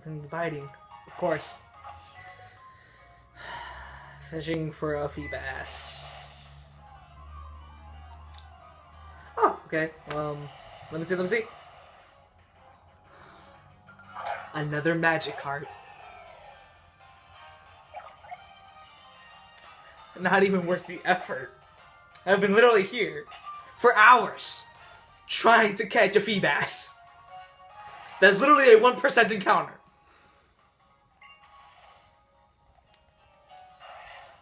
Nothing biting. Of course. Fishing for a Feebas. Oh, okay. Let me see. Another Magikarp. Not even worth the effort. I've been literally here for hours trying to catch a Feebas. That's literally a 1% encounter.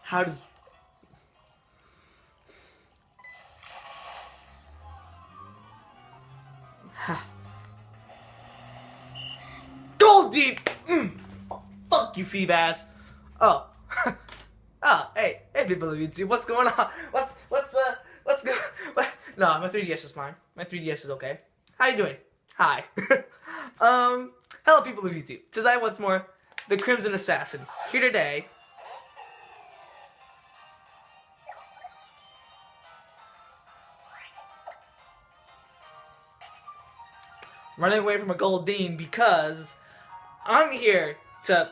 How did... Goldie! Fuck you, Feebas. Oh. Oh, hey people of YouTube, what's going on? What's going... What? No, my 3DS is fine. My 3DS is okay. How you doing? Hi. Hello people of YouTube. Today, once more, the Crimson Assassin. Here today. Running away from a Goldeen because I'm here to...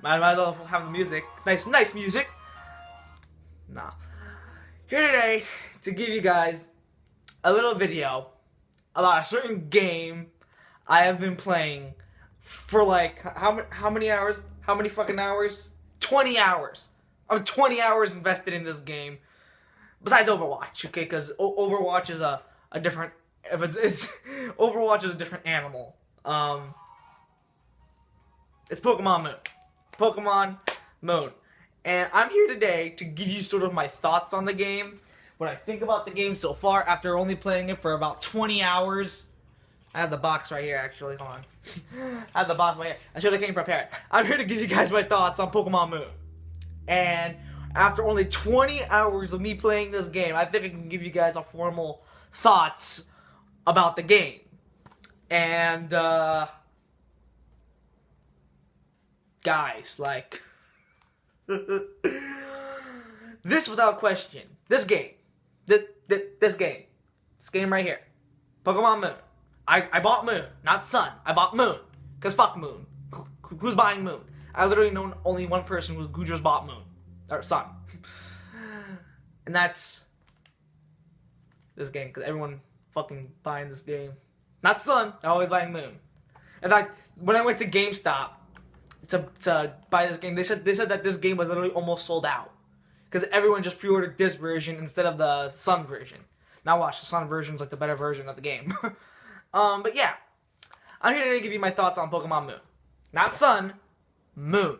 Might as well have the music. Nice music. Nah. Here today to give you guys a little video about a certain game I have been playing for like how many hours? How many fucking hours? 20 hours. I'm 20 hours invested in this game. Besides Overwatch, okay? Because Overwatch is a different. Overwatch is a different animal. It's Pokemon Moon. Pokemon Moon. And I'm here today to give you sort of my thoughts on the game. What I think about the game so far after only playing it for about 20 hours. I have the box right here, actually. Hold on. I have the box right here. I should have came prepared. I'm here to give you guys my thoughts on Pokemon Moon. And after only 20 hours of me playing this game, I think I can give you guys a formal thoughts about the game. And, guys, like... this without question. This game. This game right here. Pokemon Moon. I bought Moon, not Sun. I bought Moon. Because fuck Moon. Who's buying Moon? I literally know only one person who just bought Moon. Or Sun. And that's... this game, because everyone fucking buying this game. Not Sun, they're always buying Moon. In fact, when I went to GameStop to buy this game, they said that this game was literally almost sold out. Because everyone just pre-ordered this version instead of the Sun version. Now watch, the Sun version's like the better version of the game. But yeah. I'm here to give you my thoughts on Pokemon Moon. Not Sun, Moon.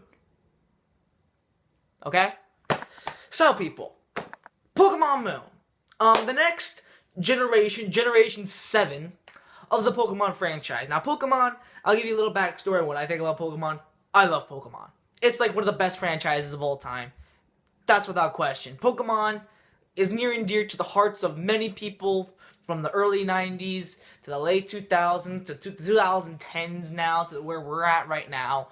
Okay? So people, Pokemon Moon. The next Generation 7 of the Pokemon franchise. Now Pokemon, I'll give you a little backstory on what I think about Pokemon. I love Pokemon. It's like one of the best franchises of all time. That's without question. Pokemon is near and dear to the hearts of many people from the early 90s to the late 2000s to 2010s now to where we're at right now.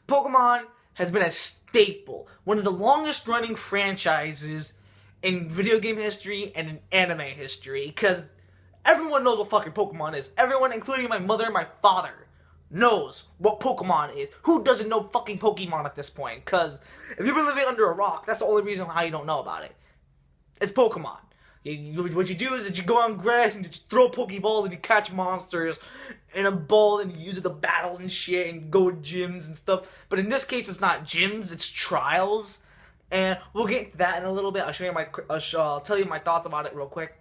Pokemon has been a staple, one of the longest running franchises in video game history and in anime history, because everyone knows what fucking Pokemon is. Everyone, including my mother and my father, knows what Pokemon is. Who doesn't know fucking Pokemon at this point? Because if you've been living under a rock, that's the only reason why you don't know about it. It's Pokemon. What you do is that you go on grass and you just throw Pokeballs and you catch monsters in a ball and you use it to battle and shit and go to gyms and stuff. But in this case, it's not gyms, it's trials. And we'll get into that in a little bit. I'll tell you my thoughts about it real quick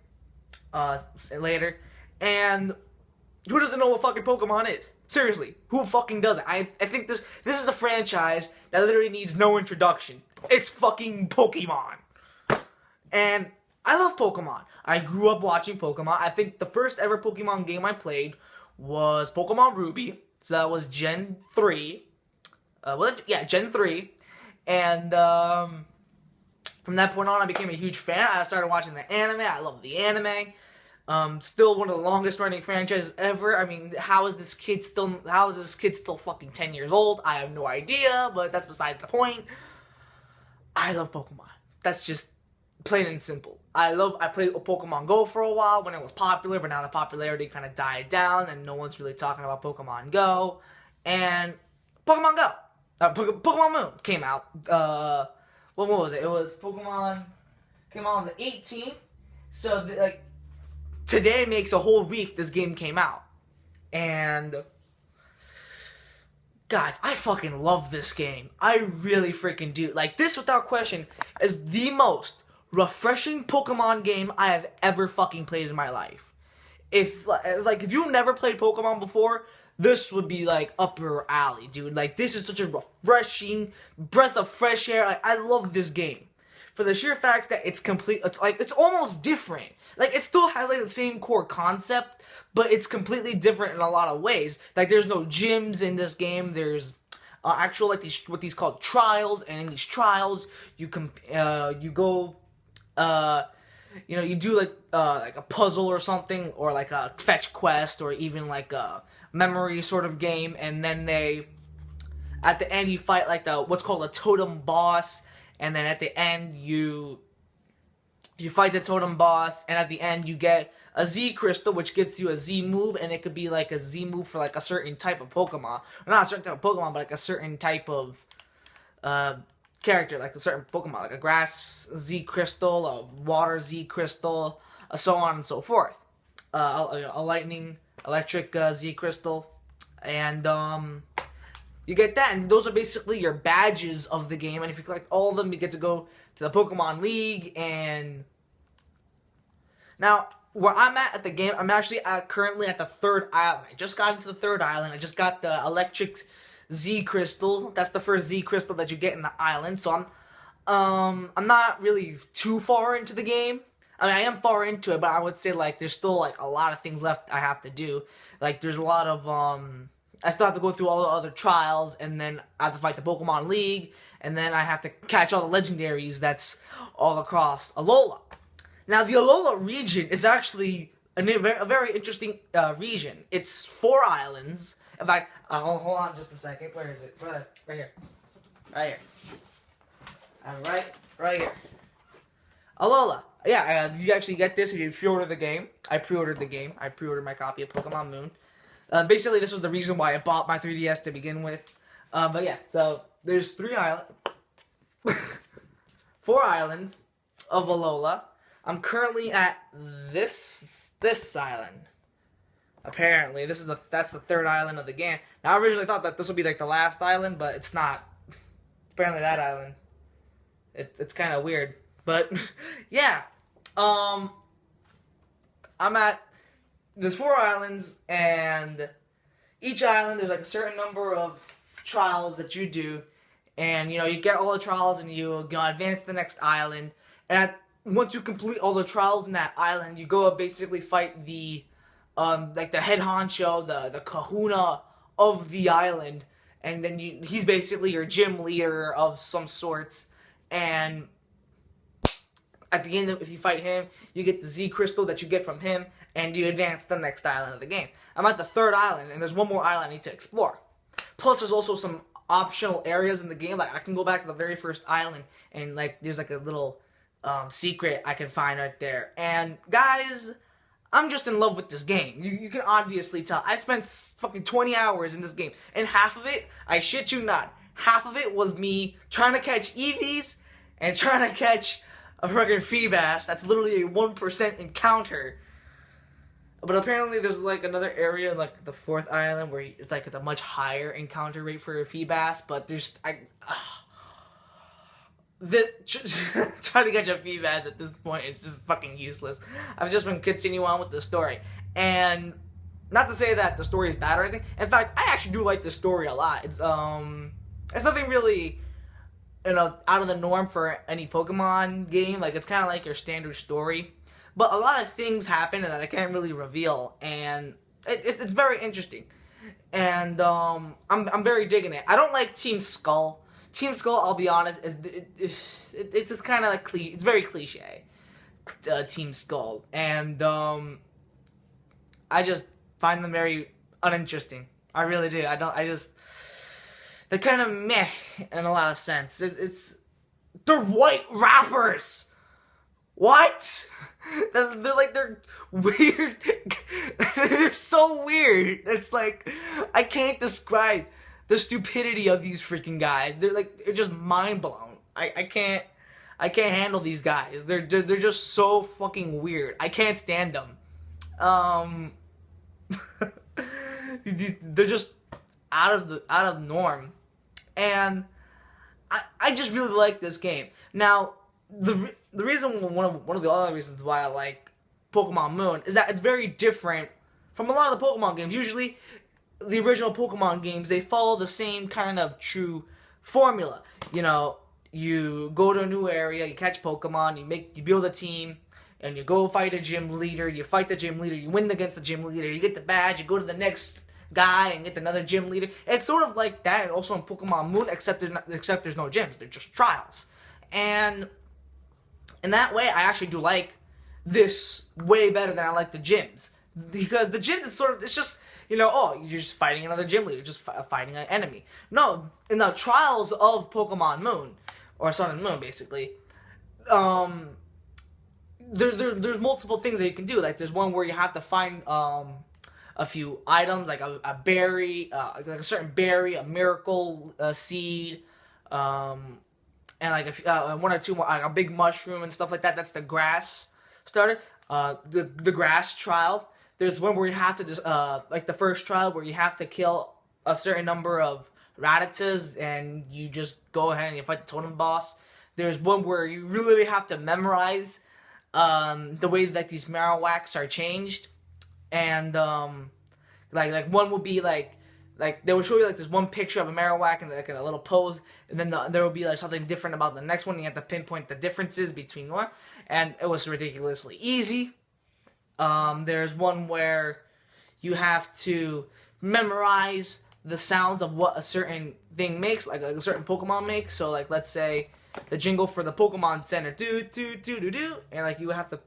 later. And who doesn't know what fucking Pokemon is? Seriously, who fucking doesn't? I think this is a franchise that literally needs no introduction. It's fucking Pokemon. And I love Pokemon. I grew up watching Pokemon. I think the first ever Pokemon game I played was Pokemon Ruby. So that was Gen 3. Gen 3. And from that point on, I became a huge fan. I started watching the anime. I love the anime. Still one of the longest running franchises ever. I mean, how is this kid still fucking 10 years old? I have no idea, but that's besides the point. I love Pokemon. That's just plain and simple. I played Pokemon Go for a while when it was popular, but now the popularity kind of died down and no one's really talking about Pokemon Go. And Pokemon Go, Pokemon Moon came out. What was it? It was Pokemon came out on the 18th. So like today makes a whole week this game came out. And guys, I fucking love this game. I really freaking do. Like, this, without question, is the most refreshing Pokemon game I have ever fucking played in my life. If you've never played Pokemon before, this would be, like, up your alley, dude. Like, this is such a refreshing breath of fresh air. Like, I love this game. For the sheer fact that it's it's almost different. Like, it still has, like, the same core concept, but it's completely different in a lot of ways. Like, there's no gyms in this game. There's actual, like, these called trials, and in these trials, you go, you do, like a puzzle or something, or, like, a fetch quest, or even, like, a memory sort of game, and then at the end, you fight, like, what's called a totem boss, and then at the end, you fight the totem boss, and at the end, you get a Z crystal, which gets you a Z move, and it could be like a Z move for like a certain type of Pokemon. Or not a certain type of Pokemon, but like a certain type of character, like a certain Pokemon, like a grass Z crystal, a water Z crystal, so on and so forth. A lightning, electric Z crystal, and you get that, and those are basically your badges of the game, and if you collect all of them, you get to go to the Pokemon League, and now, where I'm at the game, I'm actually currently at the 3rd island. I just got into the 3rd island. I just got the electric Z crystal. That's the first Z crystal that you get in the island. So I'm not really too far into the game. I mean, I am far into it, but I would say like there's still like a lot of things left I have to do. Like there's a lot of I still have to go through all the other trials, and then I have to fight the Pokemon League, and then I have to catch all the legendaries that's all across Alola. Now, the Alola region is actually a very interesting region. It's 4 islands. In fact, hold on just a second. Where is it? Right here. Right here. Right here. Alola. Yeah, you actually get this if you pre-order the game. I pre-ordered the game. I pre-ordered my copy of Pokemon Moon. Basically, this was the reason why I bought my 3DS to begin with. But yeah, so there's 3 islands. 4 islands of Alola. I'm currently at this island. Apparently, that's the 3rd island of the game. Now, I originally thought that this would be like the last island, but it's not. Apparently, that island. It's kind of weird, but yeah. I'm at there's 4 islands, and each island there's like a certain number of trials that you do, and you get all the trials, and you advance to the next island, and once you complete all the trials in that island, you go basically fight the head honcho, the kahuna of the island, and then he's basically your gym leader of some sorts, and at the end, if you fight him, you get the Z crystal that you get from him, and you advance to the next island of the game. I'm at the 3rd island, and there's one more island I need to explore. Plus, there's also some optional areas in the game. Like, I can go back to the very first island, and like there's like a little secret I can find right there. And guys, I'm just in love with this game. You can obviously tell. I spent fucking 20 hours in this game, and half of it, I shit you not, half of it was me trying to catch Eevees and trying to catch a freaking Feebas. That's literally a 1% encounter. But apparently there's like another area, like the 4th island, where it's a much higher encounter rate for a Feebas, but there's trying to catch a Feebas at this point is just fucking useless. I've just been continuing on with the story, and not to say that the story is bad or anything. In fact, I actually do like the story a lot. It's nothing really out of the norm for any Pokemon game. Like, it's kind of like your standard story, but a lot of things happen that I can't really reveal, and it's very interesting, and I'm very digging it. I don't like Team Skull. Team Skull, I'll be honest, it's just kind of like it's very cliche. Team Skull, and I just find them very uninteresting. I really do. They're kind of meh in a lot of sense. They're white rappers. What? They're weird. They're so weird. It's like, I can't describe the stupidity of these freaking guys. They're just mind blown. I can't handle these guys. They're just so fucking weird. I can't stand them. They're just out of the norm, and I just really like this game. Now, the reason, one of the other reasons why I like Pokemon Moon is that it's very different from a lot of the Pokemon games. Usually, the original Pokemon games, they follow the same kind of true formula. You know, you go to a new area, you catch Pokemon, you build a team, and you go fight a gym leader. You fight the gym leader, you win against the gym leader, you get the badge, you go to the next guy and get another gym leader. It's sort of like that, and also in Pokemon Moon, except there's no gyms, they're just trials. And in that way, I actually do like this way better than I like the gyms, because the gyms is it's just, you know, oh, you're just fighting another gym leader, just fighting an enemy. No, in the trials of Pokemon Moon, or Sun and Moon, basically, there's multiple things that you can do. Like, there's one where you have to find a few items, like a berry, like a certain berry, a miracle seed, and like one or two more, like a big mushroom and stuff like that. That's the grass starter. The grass trial. There's one where you have to just like the first trial where you have to kill a certain number of Rattatas, and you just go ahead and you fight the totem boss. There's one where you really have to memorize the way that these Marowaks are changed, and like one would be like they would show you like this one picture of a Marowak and like in a little pose, and then there will be like something different about the next one. You have to pinpoint the differences between one, and it was ridiculously easy. There's one where you have to memorize the sounds of what a certain thing makes, like a certain Pokemon makes. So like, let's say the jingle for the Pokemon Center, do do do do do, and like you have to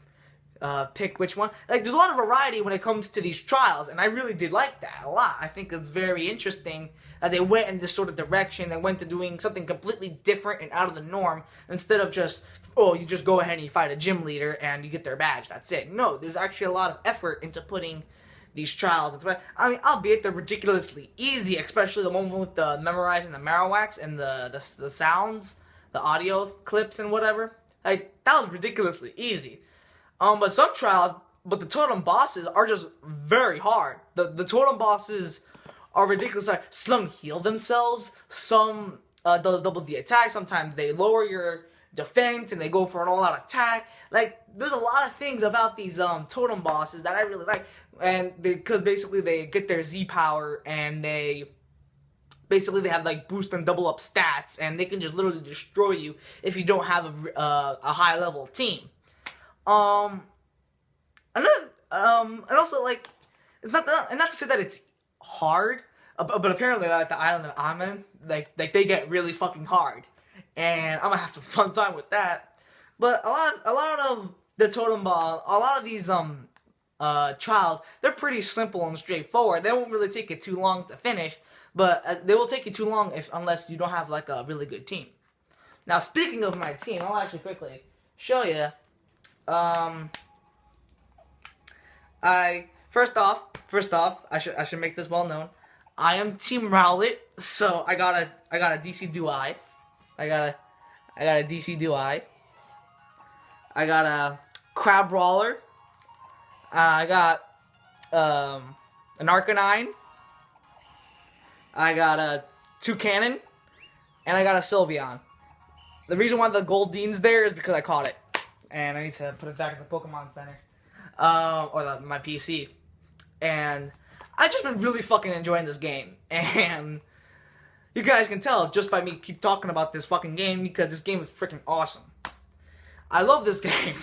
pick which one. Like, there's a lot of variety when it comes to these trials, and I really did like that a lot. I think it's very interesting that they went in this sort of direction. They went to doing something completely different and out of the norm, instead of just, oh, you just go ahead and you fight a gym leader and you get their badge, that's it. No, there's actually a lot of effort into putting these trials. I mean, albeit they're ridiculously easy, especially the one with the memorizing the Marowaks and the sounds, the audio clips and whatever. Like, that was ridiculously easy. But some trials, but the totem bosses are just very hard. The totem bosses are ridiculous. Like, some heal themselves, some does double the attack, sometimes they lower your defense and they go for an all-out attack. Like, there's a lot of things about these totem bosses that I really like, and because basically they get their Z power, and they have like boost and double up stats, and they can just literally destroy you if you don't have a high level team. And also, like, it's not to say that it's hard, but apparently like the island that I'm in, like they get really fucking hard, and I'm gonna have some fun time with that. But a lot of the totem ball, a lot of these trials, they're pretty simple and straightforward. They won't really take you too long to finish, but they will take you too long unless you don't have like a really good team. Now, speaking of my team, I'll actually quickly show you. First off, I should make this well known. I am Team Rowlet, so I got a DC Duai. I got a DC Duai. I got a Crabrawler. I got an Arcanine. I got a Toucannon, and I got a Sylveon. The reason why the Goldene's there is because I caught it, and I need to put it back in the Pokemon Center, or my PC. And I've just been really fucking enjoying this game, and you guys can tell just by me keep talking about this fucking game, because this game is freaking awesome. I love this game.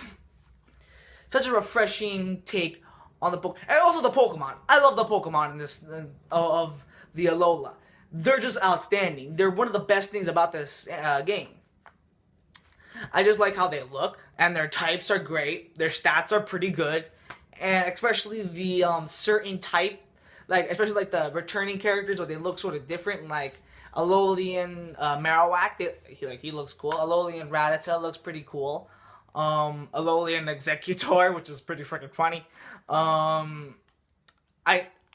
Such a refreshing take on the Pokemon, and also the Pokemon. I love the Pokemon in this of the Alola. They're just outstanding. They're one of the best things about this game. I just like how they look, and their types are great. Their stats are pretty good, and especially the certain type, like especially like the returning characters, where they look sort of different. Like Alolan Marowak, he looks cool. Alolan Rattata looks pretty cool. Alolan Executor, which is pretty freaking funny.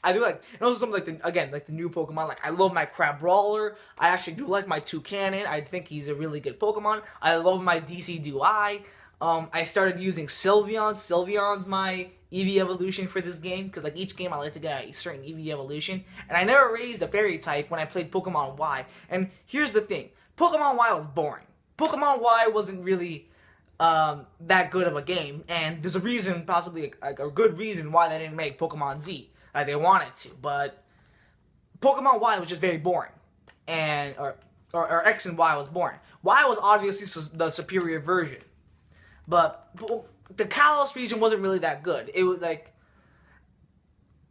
I do like, and also some like the new Pokemon. Like I love my Crabrawler. I actually do like my Toucannon. I think he's a really good Pokemon. I love my DC Duai. I started using Sylveon. Sylveon's my EV evolution for this game because like each game I like to get a certain EV evolution, and I never raised a Fairy type when I played Pokemon Y. And here's the thing: Pokemon Y was boring. Pokemon Y wasn't really that good of a game, and there's a reason, possibly a good reason why they didn't make Pokemon Z. Like they wanted to, but Pokemon Y was just very boring, and or X and Y was boring. Y was obviously the superior version, but the Kalos region wasn't really that good. It was like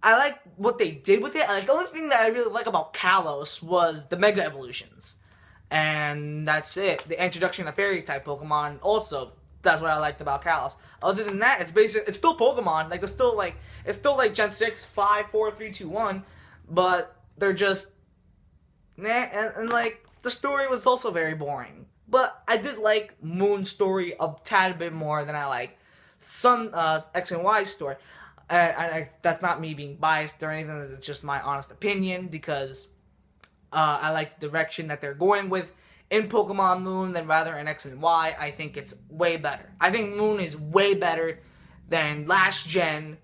I like what they did with it. Like the only thing that I really like about Kalos was the Mega Evolutions, and that's it. The introduction of Fairy type Pokemon also. That's what I liked about Kalos. Other than that, it's still Pokemon. Like it's still like Gen 6, 5, 4, 3, 2, 1, but they're just and like the story was also very boring. But I did like Moon's story a tad bit more than I like Sun X and Y's story. And that's not me being biased or anything. It's just my honest opinion because I like the direction that they're going with in Pokemon Moon than rather in X and Y. I think it's way better. I think Moon is way better than last gen.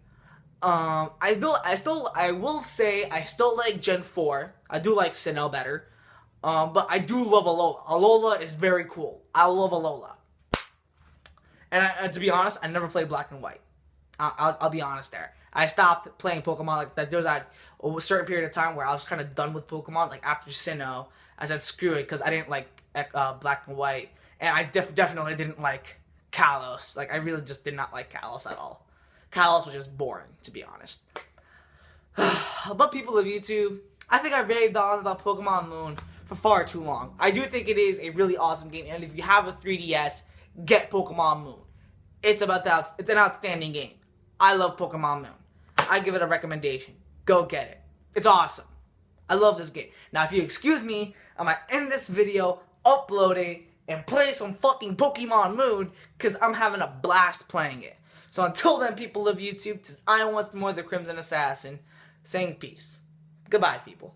I will say I still like Gen 4. I do like Sinnoh better. But I do love Alola. Alola is very cool. I love Alola. And to be honest, I never played Black and White. I'll be honest there. I stopped playing Pokemon like that. There was a certain period of time where I was kind of done with Pokemon. Like after Sinnoh, I said screw it because I didn't like Black and White, and I definitely didn't like Kalos. Like I really just did not like Kalos at all. Kalos was just boring, to be honest. But people of YouTube, I think I raved on about Pokemon Moon for far too long. I do think it is a really awesome game, and if you have a 3DS, get Pokemon Moon. It's an outstanding game. I love Pokemon Moon. I give it a recommendation. Go get it. It's awesome. I love this game. Now, if you excuse me, I'm gonna end this video, upload it, and play some fucking Pokemon Moon, because I'm having a blast playing it. So until then, people of YouTube, I am once more the Crimson Assassin, saying peace. Goodbye, people.